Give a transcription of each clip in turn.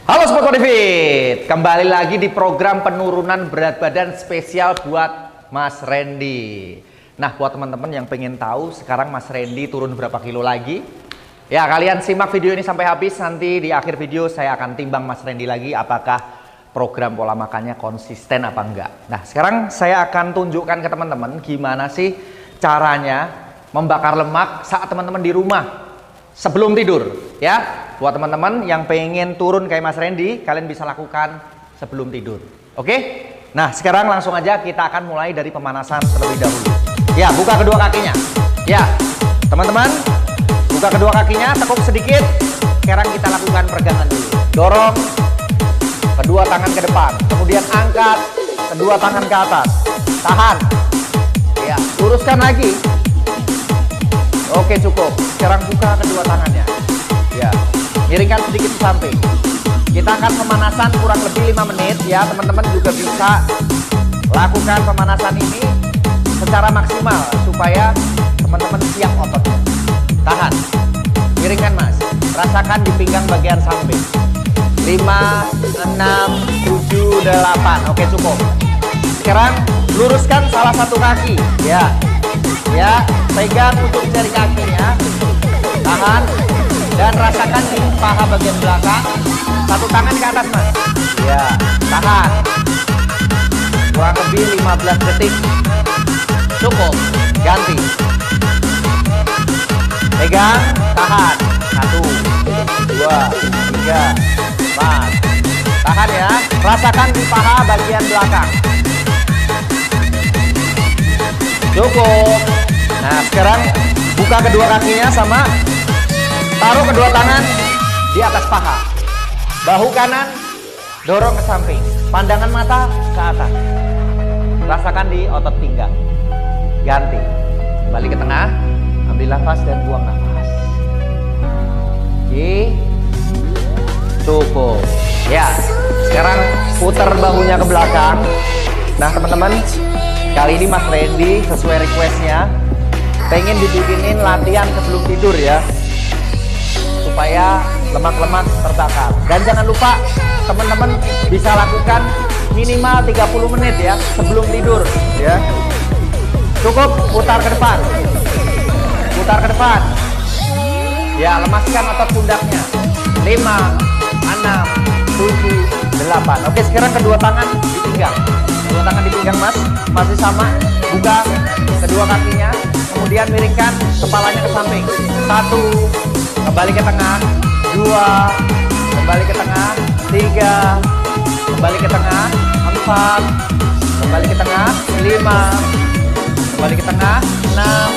Halo Sobat Bodifit, kembali lagi di program penurunan berat badan spesial buat Mas Randy. Nah, buat teman-teman yang pengen tahu sekarang Mas Randy turun berapa kilo lagi, ya kalian simak video ini sampai habis. Nanti di akhir video saya akan timbang Mas Randy lagi apakah program pola makannya konsisten apa enggak. Nah, sekarang saya akan tunjukkan ke teman-teman gimana sih caranya membakar lemak saat teman-teman di rumah sebelum tidur, ya. Buat teman-teman yang pengen turun kayak Mas Randy, kalian bisa lakukan sebelum tidur. Oke? Nah, sekarang langsung aja kita akan mulai dari pemanasan terlebih dahulu. Ya, buka kedua kakinya. Ya, teman-teman, buka kedua kakinya, tekuk sedikit. Sekarang kita lakukan peregangan dulu. Dorong kedua tangan ke depan, kemudian angkat kedua tangan ke atas. Tahan. Ya, luruskan lagi. Oke, cukup. Sekarang buka kedua tangannya. Ya, miringkan sedikit ke samping. Kita akan pemanasan kurang lebih 5 menit ya. Teman-teman juga bisa lakukan pemanasan ini secara maksimal supaya teman-teman siap ototnya. Tahan. Miringkan Mas. Rasakan di pinggang bagian samping. 5, 6, 7, 8. Oke, cukup. Sekarang luruskan salah satu kaki. Ya. Ya, pegang untuk jari kakinya. Tahan. Dan rasakan di paha bagian belakang. Satu tangan ke atas Mas. Ya, tahan. Kurang lebih 15 detik. Cukup. Ganti. Pegang, tahan. 1, 2, 3, 4. Tahan ya. Rasakan di paha bagian belakang. Cukup. Nah, sekarang buka kedua kakinya sama. Taruh kedua tangan di atas paha. Bahu kanan dorong ke samping. Pandangan mata ke atas. Rasakan di otot pinggang. Ganti. Kembali ke tengah. Ambil nafas dan buang nafas. Oke. Cukup. Ya. Sekarang putar bahunya ke belakang. Nah, teman-teman, kali ini Mas Randy sesuai requestnya pengen dibikinin latihan sebelum tidur ya, supaya lemak-lemak terbakar. Dan jangan lupa teman-teman bisa lakukan minimal 30 menit ya sebelum tidur ya. Cukup, putar ke depan. Putar ke depan. Ya, lemaskan otot pundaknya. 5, 6, 7, 8. Oke, sekarang kedua tangan di pinggang. Kedua tangan di pinggang Mas, masih sama. Buka kedua kakinya, kemudian miringkan kepalanya ke samping. 1, kembali ke tengah. 2, kembali ke tengah. 3, kembali ke tengah. 4, kembali ke tengah. 5, kembali ke tengah. 6,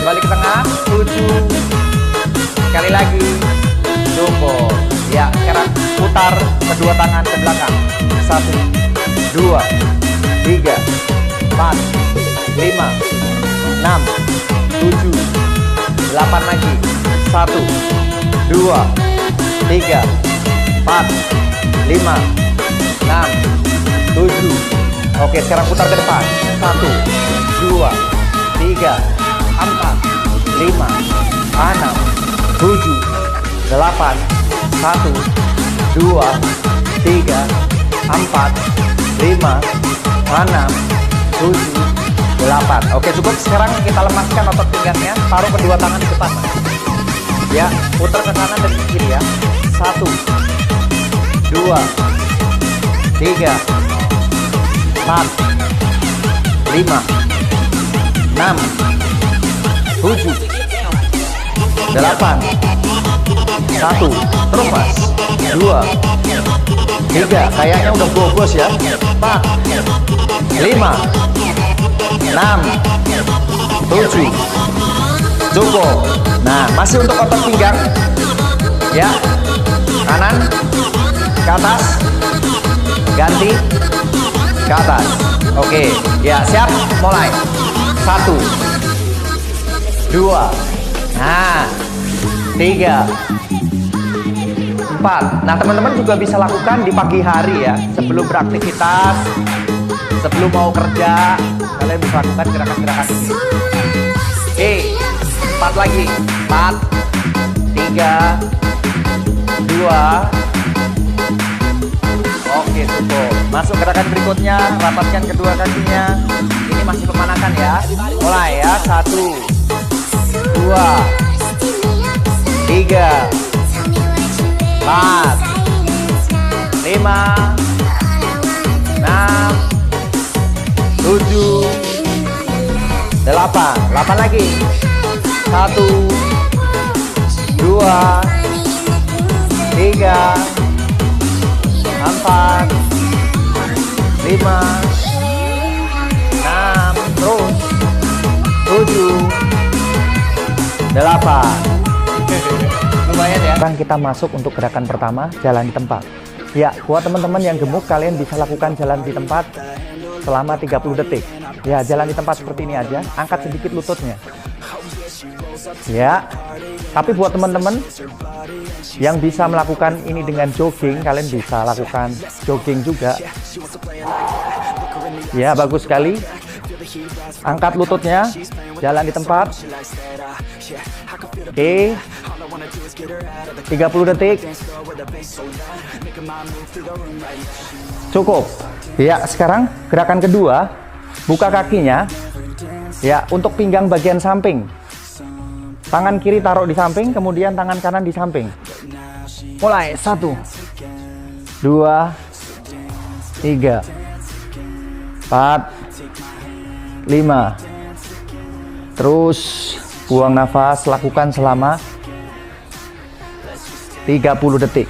kembali ke tengah. 7, sekali lagi. Cukup. Ya, sekarang putar kedua tangan ke belakang. 1, 2, 3, 4, 5, 6, 7, 8 lagi. 1, 2, 3, 4, 5, 6, 7. Oke, sekarang putar ke depan. 1, 2, 3, 4, 5, 6, 7, 8. 1, 2, 3, 4, 5, 6, 7, 8. Oke, cukup. Sekarang kita lemaskan otot pinggangnya. Taruh kedua tangan di depan. Ya, putar ke kanan dan ke kiri ya. 1, 2, 3, 4, 5, 6, 7, 8. 1, terus Mas. 2, 3, kayaknya udah bobos ya. 4, 5, 6, 7. Cukup. Nah, masih untuk otot pinggang. Ya. Kanan ke atas. Ganti ke atas. Oke. Ya, siap. Mulai. 1, 2. Nah, 3, 4. Nah, teman-teman juga bisa lakukan di pagi hari ya, sebelum beraktivitas, sebelum mau kerja, kalian bisa lakukan gerakan-gerakan ini. Oke, 4 lagi. 4, 3, 2, Oke, cukup. Masuk gerakan berikutnya, rapatkan kedua kakinya. Ini masih pemanasan ya. Mulai ya, 1, 2, 3, 4, 5, 6, 7, 8. 8 lagi. 1, 2, 3, 4, 5, 6, terus 7, 8. Lumayan ya. Sekarang kita masuk untuk gerakan pertama, jalan di tempat. Ya, buat teman-teman yang gemuk, kalian bisa lakukan jalan di tempat selama 30 detik. Ya, jalan di tempat seperti ini aja, angkat sedikit lututnya. Ya, tapi buat teman-teman yang bisa melakukan ini dengan jogging, kalian bisa lakukan jogging juga. Ya, bagus sekali. Angkat lututnya, jalan di tempat. Oke, 30 detik. Cukup. Ya, sekarang gerakan kedua, buka kakinya. Ya, untuk pinggang bagian samping. Tangan kiri taruh di samping, kemudian tangan kanan di samping. Mulai, 1, 2, 3, 4, 5. Terus buang nafas, lakukan selama 30 detik.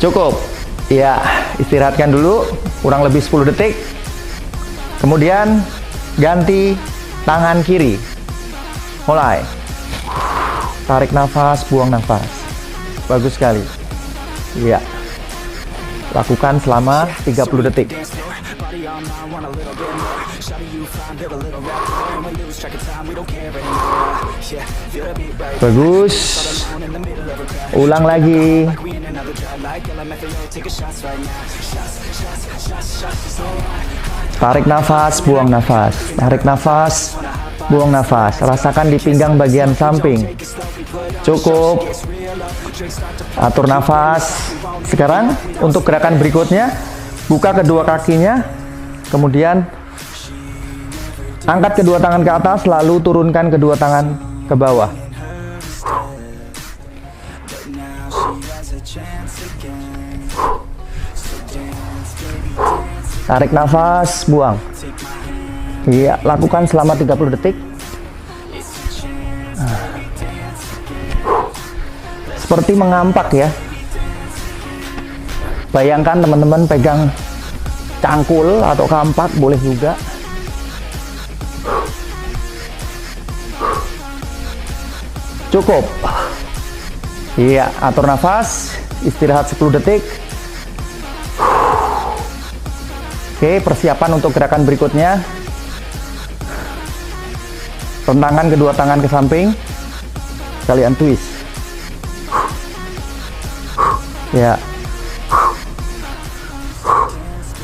Cukup. Ya, istirahatkan dulu kurang lebih 10 detik. Kemudian ganti tangan kiri. Mulai. Tarik nafas, buang nafas. Bagus sekali. Ya. Lakukan selama 30 detik. Bagus. Ulang lagi. Tarik nafas, buang nafas. Tarik nafas, buang nafas. Rasakan di pinggang bagian samping. Cukup. Atur nafas. Sekarang untuk gerakan berikutnya, buka kedua kakinya, kemudian angkat kedua tangan ke atas, lalu turunkan kedua tangan ke bawah. Tarik nafas, buang. Iya, lakukan selama 30 detik. Seperti mengampak ya. Bayangkan teman-teman pegang cangkul atau kampak, boleh juga. Cukup. Iya, atur nafas, istirahat 10 detik. Oke, persiapan untuk gerakan berikutnya. Rentangkan kedua tangan ke samping. Kalian twist. Ya.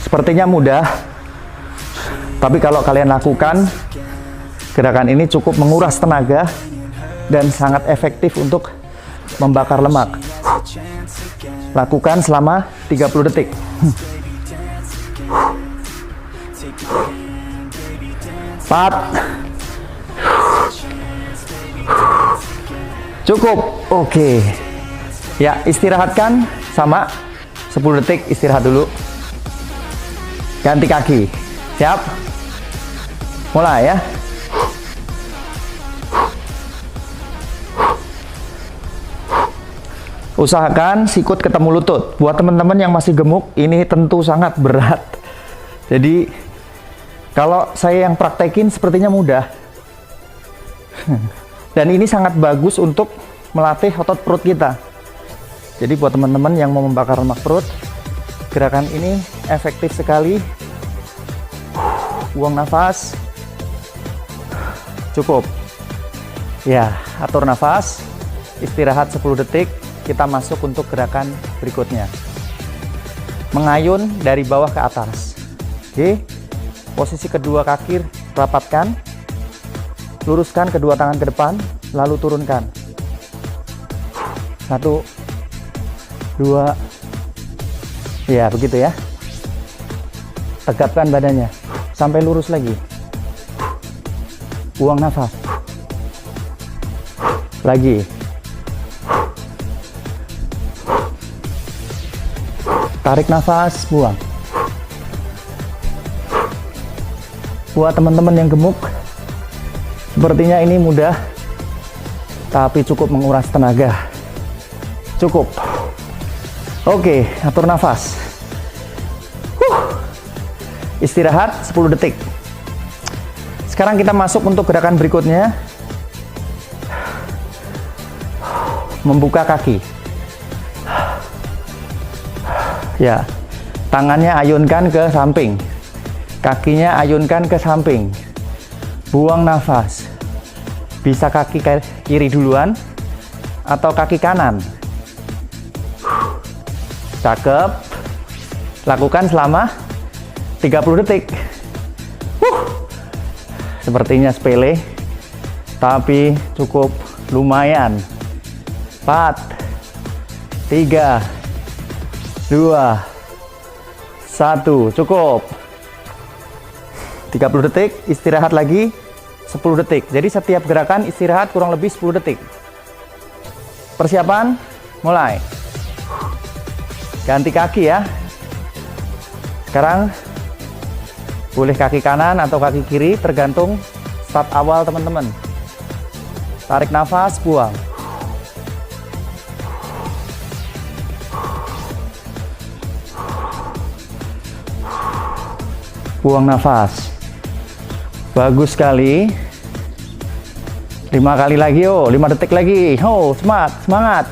Sepertinya mudah. Tapi kalau kalian lakukan, gerakan ini cukup menguras tenaga dan sangat efektif untuk membakar lemak. Lakukan selama 30 detik. Empat. Cukup. Oke. Ya, istirahatkan sama 10 detik, istirahat dulu. Ganti kaki. Siap? Mulai ya. Usahakan sikut ketemu lutut. Buat teman-teman yang masih gemuk, ini tentu sangat berat. Jadi kalau saya yang praktekin sepertinya mudah. Dan ini sangat bagus untuk melatih otot perut kita. Jadi buat teman-teman yang mau membakar lemak perut, gerakan ini efektif sekali. Buang nafas. Cukup. Ya, atur nafas. Istirahat 10 detik. Kita masuk untuk gerakan berikutnya. mengayun dari bawah ke atas. Oke, posisi kedua kaki rapatkan, luruskan kedua tangan ke depan, lalu turunkan. 1, 2, ya begitu ya. Tegapkan badannya sampai lurus lagi. Buang nafas. Lagi. Tarik nafas, buang. Buat teman-teman yang gemuk, sepertinya ini mudah, tapi cukup menguras tenaga. Cukup. Oke, atur nafas. Istirahat 10 detik. Sekarang kita masuk untuk gerakan berikutnya. Membuka kaki. Ya, tangannya ayunkan ke samping. Kakinya ayunkan ke samping. Buang nafas. Bisa kaki kiri duluan atau kaki kanan. Cakep. Lakukan selama 30 detik. Sepertinya sepele, tapi cukup lumayan. 4, 3, 2, 1. Cukup. 30 detik, istirahat lagi 10 detik. Jadi setiap gerakan istirahat kurang lebih 10 detik. Persiapan, mulai. Ganti kaki ya. Sekarang boleh kaki kanan atau kaki kiri, tergantung start awal teman-teman. Tarik nafas, buang. Buang nafas. Bagus sekali. 5 kali lagi, 5 detik lagi. Semangat.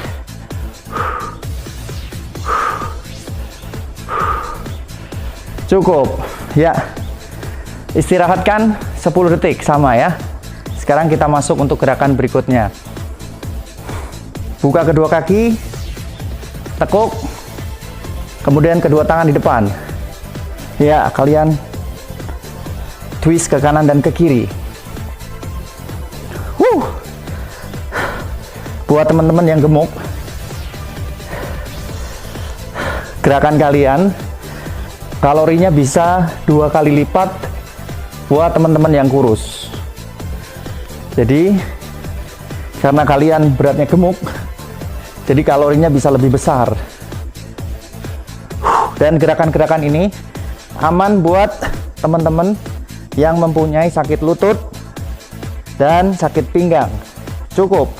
Cukup. Ya. Istirahatkan 10 detik sama ya. Sekarang kita masuk untuk gerakan berikutnya. Buka kedua kaki, tekuk, kemudian kedua tangan di depan. Ya, kalian twist ke kanan dan ke kiri. Buat teman-teman yang gemuk, gerakan kalian kalorinya bisa 2 kali lipat buat teman-teman yang kurus. Jadi karena kalian beratnya gemuk, jadi kalorinya bisa lebih besar. Dan gerakan-gerakan ini aman buat teman-teman yang mempunyai sakit lutut dan sakit pinggang. Cukup.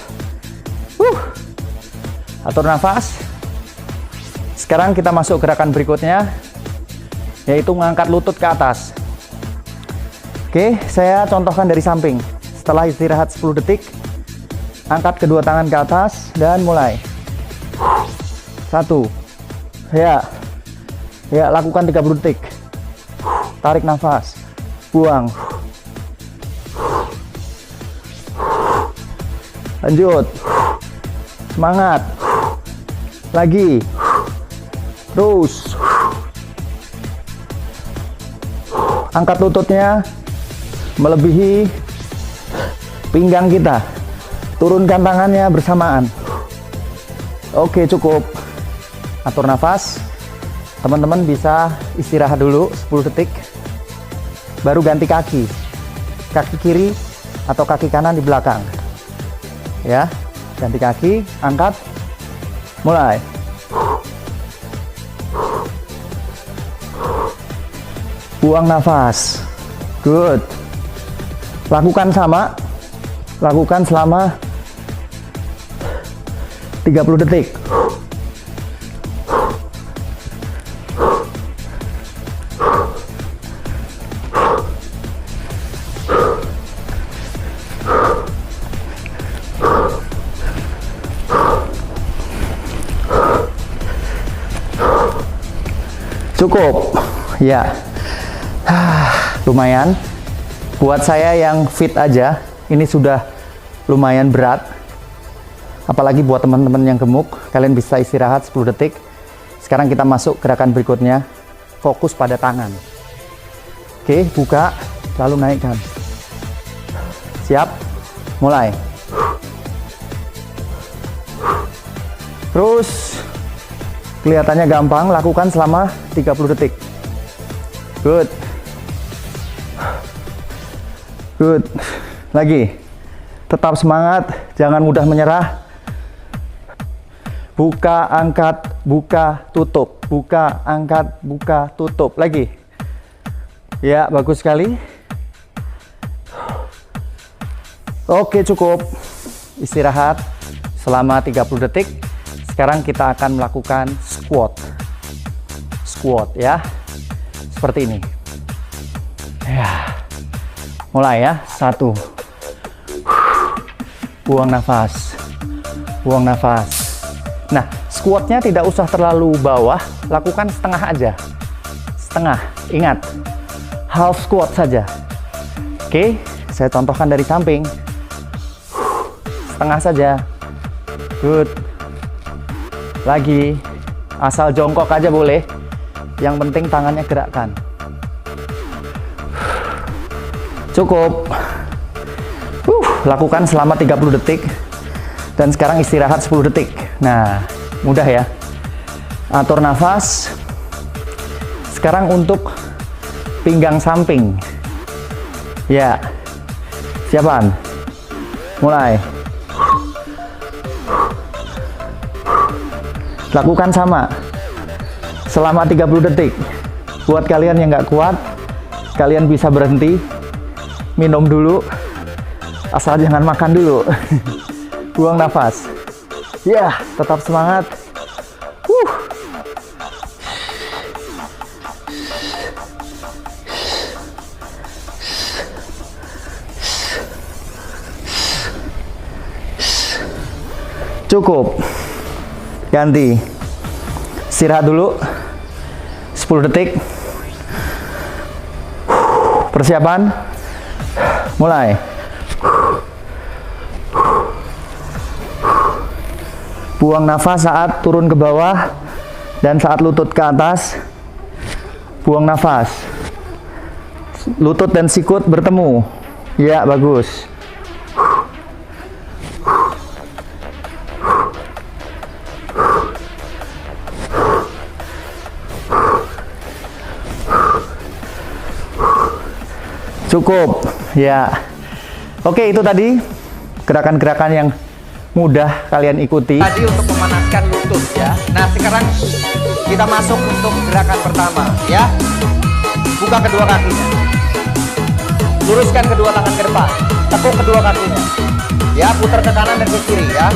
Atur nafas. Sekarang kita masuk gerakan berikutnya, yaitu mengangkat lutut ke atas. Oke, saya contohkan dari samping. Setelah istirahat 10 detik, angkat kedua tangan ke atas dan mulai. 1. Ya, lakukan 30 detik. Tarik nafas, buang. Lanjut. Semangat. Lagi. Terus. Angkat lututnya melebihi pinggang kita. Turunkan tangannya bersamaan. Oke, cukup. Atur nafas. Teman-teman bisa istirahat dulu 10 detik. Baru ganti kaki. Kaki kiri atau kaki kanan di belakang. Ya, ganti kaki, angkat. Mulai. Buang nafas. Good. Lakukan sama. Lakukan selama 30 detik. Cukup. Ya. Lumayan. Buat saya yang fit aja, ini sudah lumayan berat. Apalagi buat teman-teman yang gemuk, kalian bisa istirahat 10 detik. Sekarang kita masuk gerakan berikutnya, fokus pada tangan. Oke, buka, lalu naikkan. Siap? Mulai. Terus, kelihatannya gampang, lakukan selama 30 detik. Good. Good. Lagi. Tetap semangat, jangan mudah menyerah. Buka, angkat, buka, tutup. Buka, angkat, buka, tutup. Lagi. Ya, bagus sekali. Oke, cukup. Istirahat selama 30 detik. Sekarang kita akan melakukan squat. Squat ya. Seperti ini. Ya. Mulai ya. 1. Buang nafas. Buang nafas. Nah, squatnya tidak usah terlalu bawah, lakukan setengah aja. Setengah, ingat. Half squat saja. Oke, saya contohkan dari samping. Setengah saja. Good. Lagi. Asal jongkok aja boleh. Yang penting tangannya gerakkan. Cukup. Lakukan selama 30 detik. Dan sekarang istirahat 10 detik. Nah, mudah ya. Atur nafas. Sekarang untuk pinggang samping. Ya. Siapaan? Mulai. Lakukan sama. Selama 30 detik. Buat kalian yang nggak kuat, kalian bisa berhenti. Minum dulu. Asal jangan makan dulu. Buang nafas. Ya, tetap semangat. Cukup. Ganti. Istirahat dulu. 10 detik. Persiapan. Mulai. Buang nafas saat turun ke bawah dan saat lutut ke atas. Buang nafas. Lutut dan sikut bertemu. Ya, bagus. Cukup. Ya. Oke, itu tadi gerakan-gerakan yang mudah kalian ikuti. Tadi untuk memanaskan lutut ya. Nah, sekarang kita masuk untuk gerakan pertama ya. Buka kedua kakinya. Luruskan kedua tangan ke depan. Tekuk kedua kakinya. Ya, putar ke kanan dan ke kiri ya.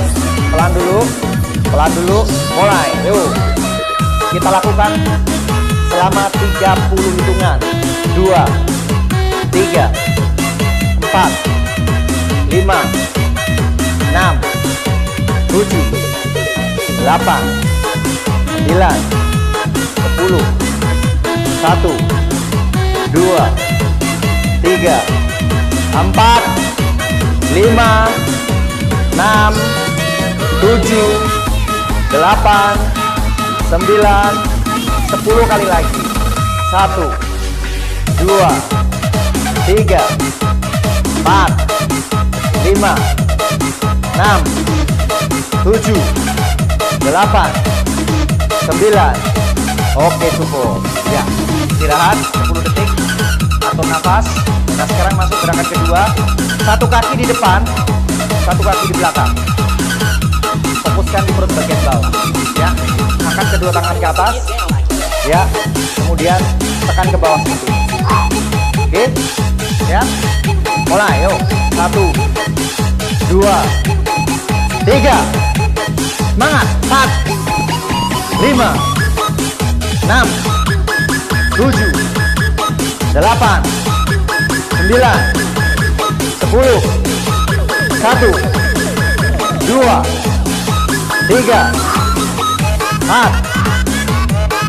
Pelan dulu. Pelan dulu. Mulai. Yuk. Kita lakukan selama 30 hitungan. 2 3 4 5 6 7 8 9 10 1 2 3 4 5 6 7 8 9 10 kali lagi. 1 2 3 4 5 6 7 8 9. Oke, cukup ya. Istirahat 10 detik. Atur nafas. Nah, sekarang masuk gerakan kedua. Satu kaki di depan, satu kaki di belakang. Fokuskan di perut bagian bawah ya. Angkat kedua tangan ke atas ya. Kemudian tekan ke bawah situ. Oke ya. Mulai, yuk. 1 2 3. Semangat. 4 5 6 7 8 9 10 1 2 3 4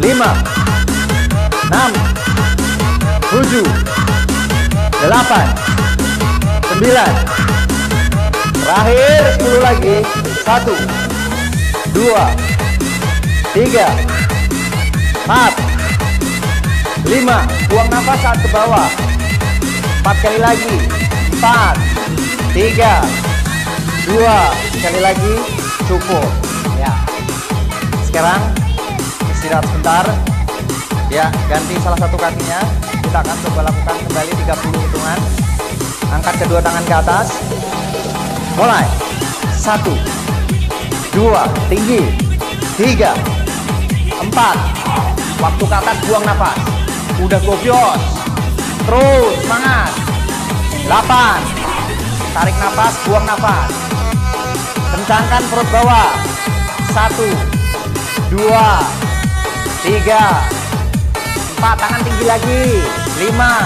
5 6 7 8 9. Terakhir 10 lagi. 1 2 3 4, 5, buang nafas saat ke bawah. 4 kali lagi. 4, 3, 2, sekali lagi, cukup. Ya. Sekarang istirahat sebentar. Ya, ganti salah satu kakinya. Kita akan coba lakukan kembali 30 hitungan. Angkat kedua tangan ke atas. Mulai. 1, 2, tinggi. 3, 4. Waktu ke atas, buang nafas. Udah gobios. Terus, semangat. 8. Tarik nafas, buang nafas. Kencangkan perut bawah. 1, 2, 3, 4. Tangan tinggi lagi. 5,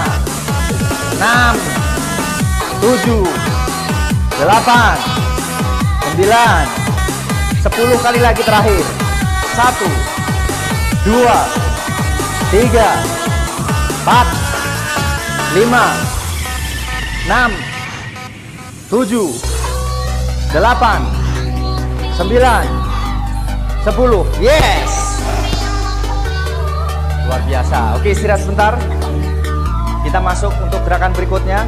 6, 7, 8, 9, 10 kali lagi terakhir. 1, 2, 3, 4, 5, 6, 7, 8, 9, 10. Yes. Luar biasa. Oke, istirahat sebentar. Kita masuk untuk gerakan berikutnya.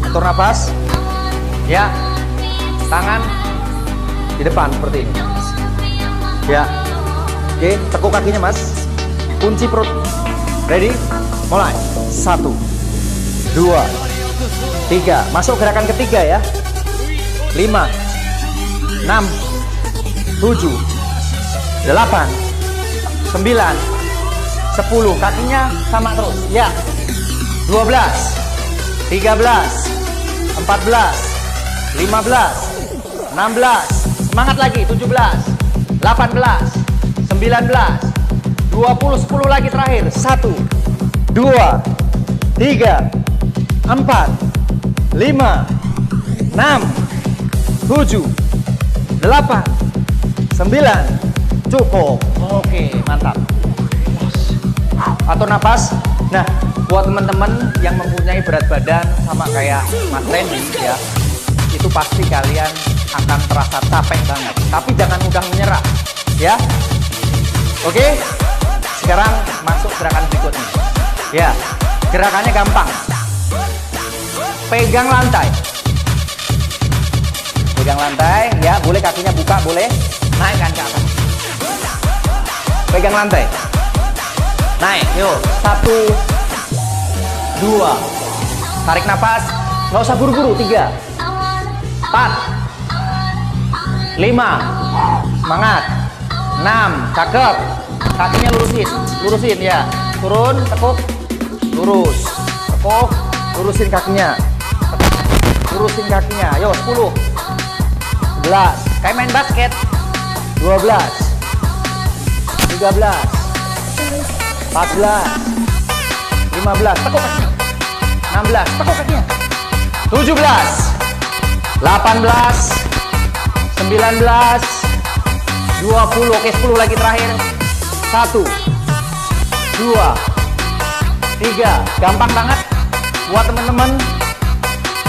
Atur nafas. Ya. Tangan di depan seperti ini. Ya. Oke, tekuk kakinya, Mas. Kunci perut. Ready? Mulai. 1, 2, 3. Masuk gerakan ketiga ya. 5, 6, 7, 8, 9, 10. Kakinya sama terus. Ya. 12, 13, 14, 15, 16. Semangat lagi. 17, 18, 19, 20, 10 lagi terakhir. 1, 2, 3, 4, 5, 6, 7, 8, 9. Cukup. Oke, mantap. Atur nafas. Nah, buat teman-teman yang mempunyai berat badan sama kayak Mas Randy ya, itu pasti kalian akan terasa capek banget. Tapi jangan mudah menyerah ya. Oke. Sekarang masuk gerakan berikutnya. Ya, gerakannya gampang. Pegang lantai. Pegang lantai, ya, boleh kakinya buka, boleh. Naikkan ke atas. Pegang lantai. Naik, yuk. 1, 2. Tarik nafas. Nggak usah buru-buru. 3, 4, 5. Semangat. 6. Cakep. Kakinya lurusin. Lurusin, ya. Turun, tekuk. Lurus. Tekuk. Lurusin kakinya. Lurusin kakinya. Ayo, 10. 11. Kayak main basket. 12. 13. 14. 15. Tekuk kakinya. 16. Tekuk kakinya. 17. 18. 19. 20. Oke, 10 lagi terakhir. 1, 2, 3. Gampang banget buat teman-teman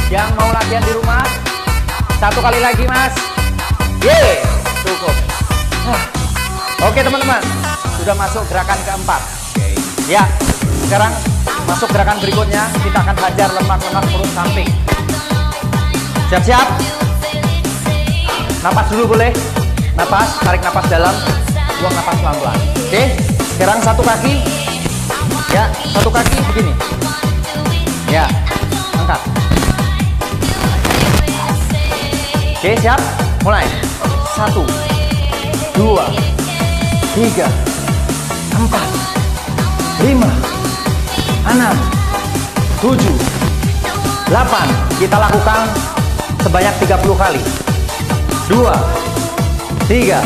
yang mau latihan di rumah. 1 kali lagi, Mas. Yeay, cukup. Oke, teman-teman, sudah masuk gerakan keempat. Ya, sekarang masuk gerakan berikutnya. Kita akan hajar lemak-lemak perut samping. Siap-siap. Napas dulu boleh. Napas, tarik napas dalam, buang napas pelan-pelan. Oke, sekarang satu kaki. Ya, satu kaki begini. Ya, angkat. Oke, siap. Mulai. 1, 2, 3, 4, 5, 6, 7, 8. Kita lakukan sebanyak 30 kali. 2, 3,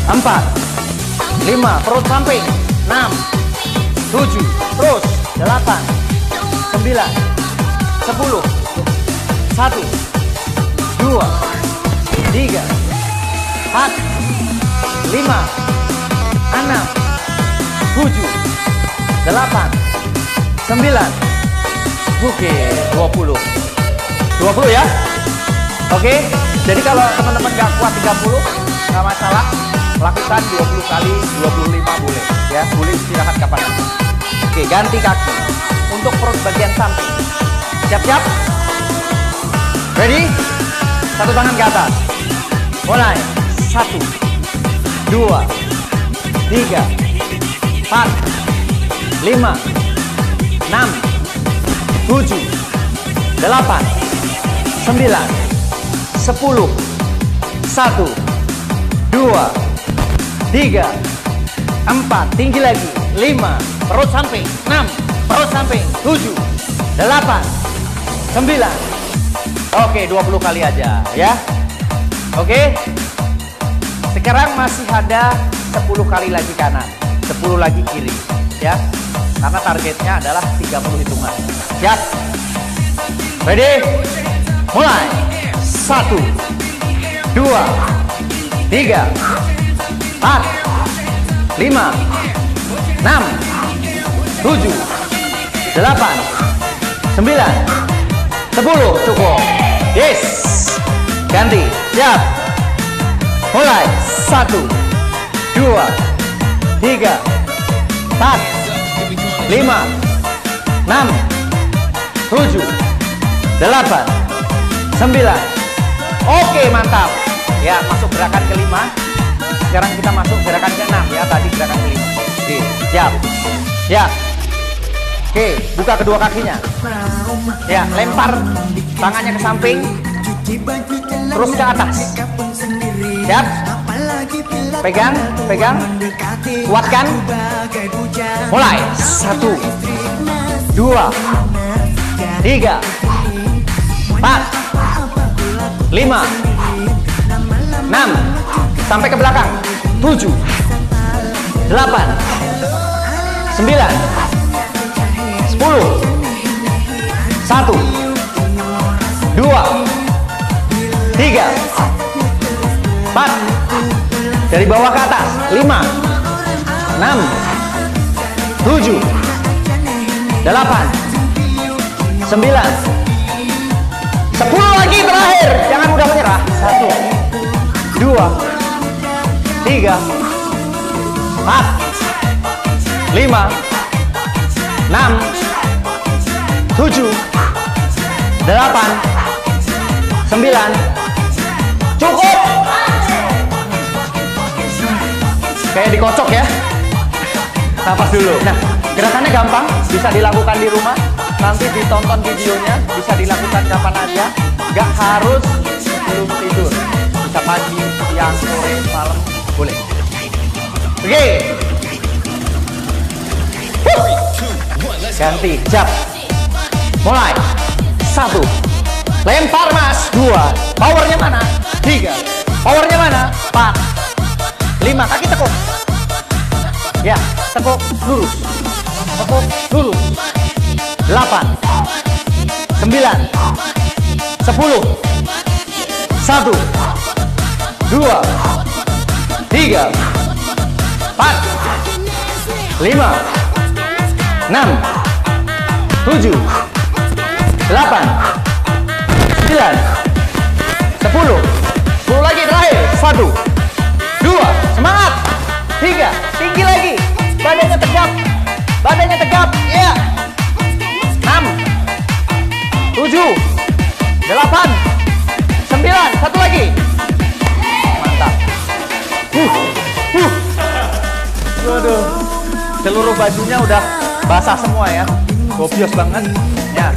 4, 5. Perut samping. 6, 7. Terus. 8, 9, 10. 1, 2, 3, 4, 5, 6, 7, 8, 9. Oke, 20. 20 ya. Oke, jadi kalau teman-teman nggak kuat 30, nggak masalah. lakukan 20 kali, 25 boleh. Ya, boleh istirahat kapan aja. Oke, ganti kaki. Untuk perut bagian samping. Siap-siap? Ready? Satu tangan ke atas. Mulai. 1, 2, 3, 4, 5, 6, 7, 8, 9, 10, 1, 2, 3, 4, tinggi lagi, 5, perut samping, 6, perut samping, 7, 8, 9. Oke, 20 kali aja ya. Oke. Sekarang masih ada 10 kali lagi kanan, 10 lagi kiri ya. Karena targetnya adalah 30 hitungan. Siap? Ready? Mulai. 1, 2, 3, 4, 5, 6, 7, 8, 9, 10. Cukup. Yes. Ganti. Siap. Mulai. 1, 2, 3, 4, 5, 6, 7, 8, 9. Oke, mantap. Ya, masuk gerakan kelima. Sekarang kita masuk gerakan ke-6 ya. Tadi gerakan kelima. Oke, siap. Siap. Oke, buka kedua kakinya. Ya, lempar tangannya ke samping. Terus ke atas. Siap. Pegang, pegang. Kuatkan. Mulai. 1, 2, 3, 4, 5, 6, sampai ke belakang. 7, 8, 9, 10, 1, 2, 3, 4, dari bawah ke atas. 5, 6, 7, 8, 9, 10 lagi terakhir. Jangan mudah menyerah. 1, 2, 3, 4, 5, 6, 7, 8, 9. Cukup. Kayak dikocok ya. Napas dulu. Nah, gerakannya gampang, bisa dilakukan di rumah. Nanti ditonton videonya, bisa dilakukan kapan aja. Gak harus sebelum tidur. Bisa pagi, siang, sore, malam, boleh. Oke. Ganti, siap. Mulai. 1. Lempar mas. 2. Powernya mana? 3. Powernya mana? 4. 5. Kaki tekuk. Ya, tekuk lurus. Tekuk lurus. 8, 9, 10, 1, 2, 3, 4, 5, 6, 7, 8, 9, 10. 10 lagi terakhir. 1, 2, semangat. 3, tinggi lagi. Badannya tegap. Badannya tegap. Ya. 6, 7, 8, 9. Satu lagi. Mantap. Waduh. Seluruh bajunya udah basah semua ya. Gobios banget. Ya.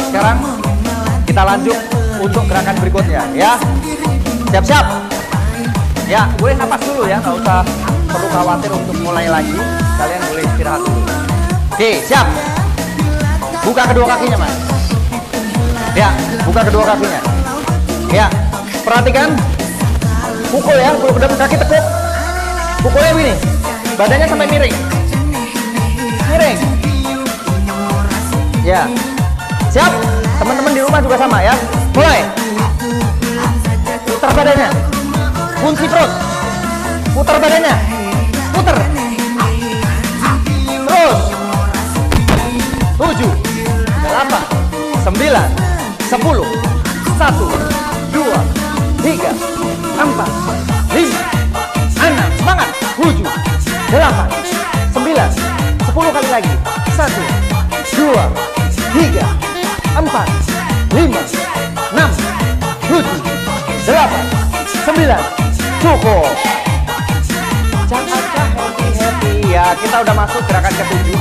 Sekarang kita lanjut untuk gerakan berikutnya ya. Siap-siap. Ya, boleh napas dulu ya, nggak usah perlu khawatir untuk mulai lagi. Kalian boleh istirahat dulu. Oke, siap. Buka kedua kakinya, Mas. Ya, buka kedua kakinya. Ya, perhatikan. Pukul ya, pukul kedua kaki tekuk. Pukulnya begini. Badannya sampai miring. Miring. Ya. Siap? Teman-teman di rumah juga sama ya. Mulai. Putar badannya. Kunci perut. Putar badannya. Putar. Terus. 7, 8, 9, 10, 1, 2, 3, 4, 5, 6. 7, 8, 9, 10 kali lagi. 1, 2, 3, 4, 5, 6, 7, 8, 9. Cukup. Jakarta happy. Ya, kita udah masuk gerakan ke-7.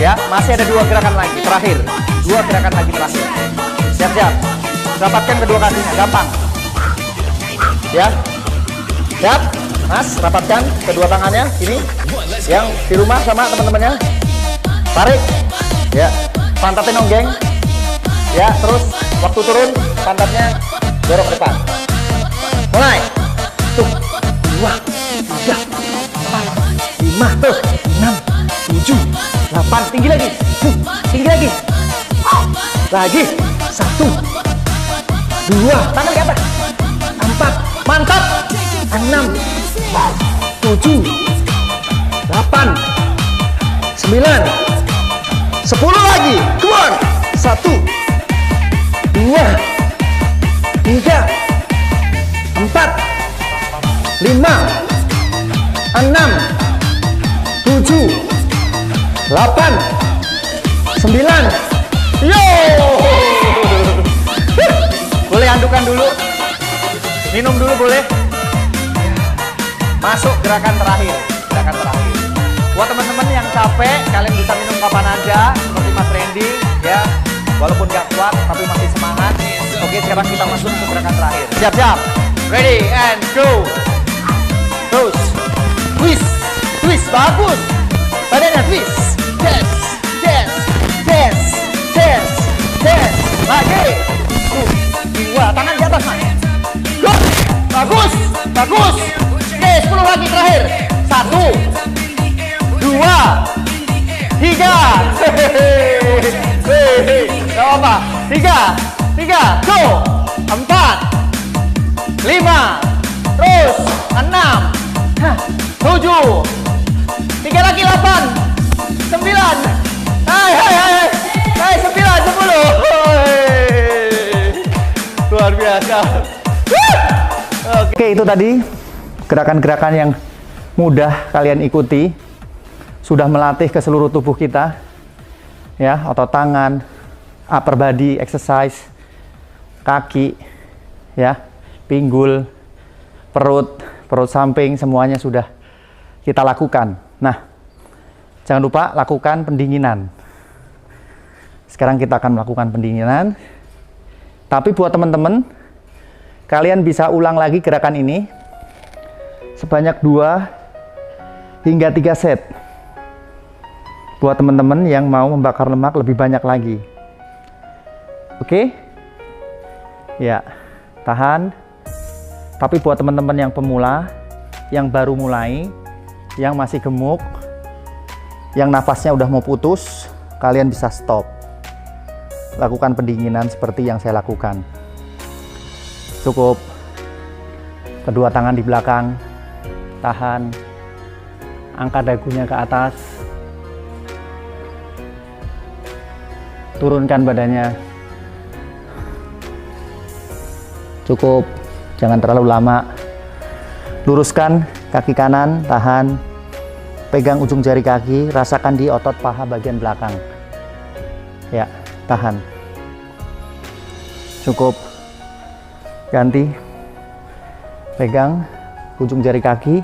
Ya, masih ada 2 gerakan lagi terakhir. 2 gerakan lagi terakhir. Siap-siap. Rapatkan kedua kakinya, gampang. Ya. Siap. Mas, rapatkan kedua tangannya. Ini yang di rumah sama teman-temannya. Tarik. Ya. Pantatnya nonggeng. Ya, terus waktu turun pantatnya dorong ke depan. Mulai. Tuh. 2, 3, 4, 5, tuh. 6, 7, 8. Tinggi lagi. Tinggi lagi. Lagi. 1, 2. Tangan ke atas. 4. Mantap. 6, 7, 8, 9, 10 lagi. Keluar. 1, 2, 3, 4, 5, 6, 7, 8, 9. Yo! Boleh andukan dulu. Minum dulu boleh. Masuk gerakan terakhir. Gerakan terakhir. Buat teman-teman yang capek, kalian bisa minum kapan aja, seperti Mas Randy, ya. Walaupun gak kuat, tapi masih semangat. Oke, sekarang kita masuk ke gerakan terakhir. Siap-siap. Ready and go. Terus. Twist. Twist. Bagus. Badannya twist. Yes. Yes. Yes. Yes. Yes. Lagi. 2. Tangan di atas, Mas. Go. Bagus. Bagus. Oke, 10 lagi terakhir. 1, 2, 3. Gak apa-apa. 3, go. 4, 5, terus 6, 7, 3 lagi 8, 9. Hai, 9, 10. Luar biasa. Oke, itu tadi gerakan-gerakan yang mudah kalian ikuti. Sudah melatih ke seluruh tubuh kita. Ya, otot tangan, upper body exercise, kaki, ya, pinggul, perut samping, semuanya sudah kita lakukan. Nah, jangan lupa lakukan pendinginan. Sekarang kita akan melakukan pendinginan. Tapi buat teman-teman, kalian bisa ulang lagi gerakan ini sebanyak 2 hingga 3 set. Buat teman-teman yang mau membakar lemak lebih banyak lagi. Oke? Ya, tahan. Tapi buat teman-teman yang pemula, yang baru mulai, yang masih gemuk, yang nafasnya udah mau putus, kalian bisa stop. Lakukan pendinginan seperti yang saya lakukan. Cukup. Kedua tangan di belakang. Tahan. Angkat dagunya ke atas. Turunkan badannya. Cukup. Jangan terlalu lama. Luruskan kaki kanan, tahan. Pegang ujung jari kaki, rasakan di otot paha bagian belakang. Ya, tahan. Cukup. Ganti. Pegang ujung jari kaki,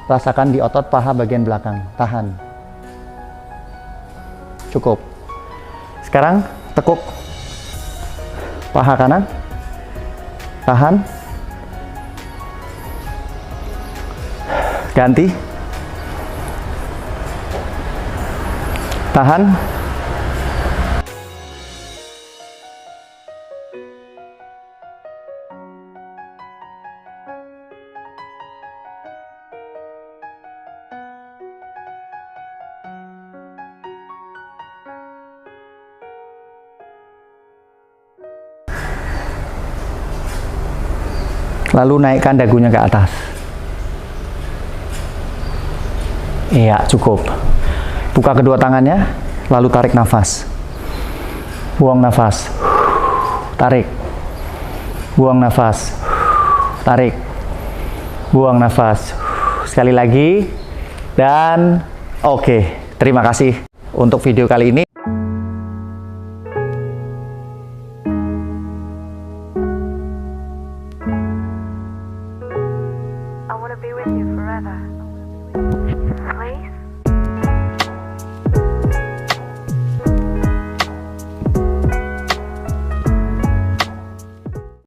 rasakan di otot paha bagian belakang. Tahan. Cukup. Sekarang tekuk paha kanan. Tahan. Ganti. Tahan. Lalu naikkan dagunya ke atas. Iya, cukup. Buka kedua tangannya, lalu tarik nafas. Buang nafas. Tarik. Buang nafas. Tarik. Buang nafas. sekali lagi. Dan oke, terima kasih untuk video kali ini. I want to be with you forever. Please?